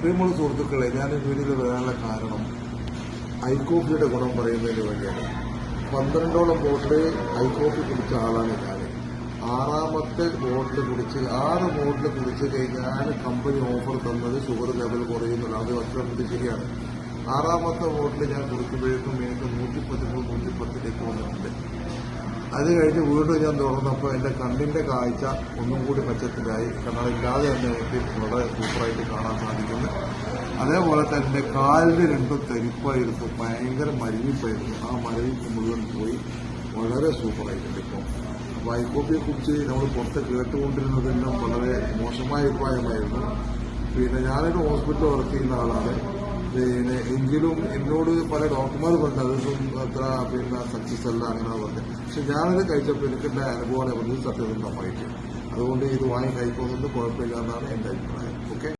പ്രിയമുള്ള സുഹൃത്തുക്കളെ, ഞാൻ വീട്ടിൽ വരാനുള്ള കാരണം ഐ കോഫിയുടെ ഗുണം പറയുന്നതിന് വേണ്ടിയാണ്. 12ഓളം ബോട്ടിൽ ഐ കോഫി കുടിച്ച ആളാണ് ഞാൻ. 6ാമത്തെ ബോട്ടിൽ കുടിച്ച് 6 ബോട്ടിൽ കുടിച്ച് കഴിഞ്ഞാൽ കമ്പനി ഓഫർ തന്നത് ഷുഗർ ലെവൽ കുറയുന്നില്ല. അത് ഒറ്റ ശരിയാണ്. 6ാമത്തെ ബോട്ടിൽ ഞാൻ കുടിക്കുമ്പോഴേക്കും എനിക്ക് 113-110ലേക്ക് വന്നിട്ടുണ്ട്. അത് കഴിഞ്ഞ് വീണ്ടും ഞാൻ തുറന്നപ്പോൾ എൻ്റെ കണ്ണിൻ്റെ കാഴ്ച ഒന്നും കൂടി മെച്ചത്തിലായി. കണ്ണടയില്ലാതെ തന്നെ എനിക്ക് വളരെ സൂപ്പറായിട്ട് കാണാൻ സാധിക്കുന്നു. അതേപോലെ തന്നെ കാലിന് രണ്ടും തരിപ്പായിരുന്നു, ഭയങ്കര മരവിപ്പായിരുന്നു. ആ മരവിപ്പ് മുഴുവൻ പോയി, വളരെ സൂപ്പറായിട്ടുണ്ട് ഇപ്പോൾ. അപ്പോൾ ഐ കോഫിയെ കുറിച്ച് നമ്മൾ പുറത്ത് കേട്ടുകൊണ്ടിരുന്നതെല്ലാം വളരെ മോശമായ അഭിപ്രായമായിരുന്നു. പിന്നെ ഞാനൊരു ഹോസ്പിറ്റലിൽ വർക്ക് ചെയ്യുന്ന ആളാണ്. എങ്കിലും എന്നോട് പല ഡോക്ടർമാർ പറഞ്ഞു അതൊന്നും അത്ര സക്സസ് അല്ല അങ്ങനെ പറഞ്ഞത്. പക്ഷെ ഞാനത് കഴിച്ചപ്പോൾ എനിക്കുള്ള അനുഭവമാണ് പറഞ്ഞത് സത്യസന്ധമായിട്ട്. അതുകൊണ്ട് ഇത് വാങ്ങി കഴിക്കുന്നതുകൊണ്ട് കുഴപ്പമില്ല എന്നാണ് എൻ്റെ അഭിപ്രായം. ഓക്കെ.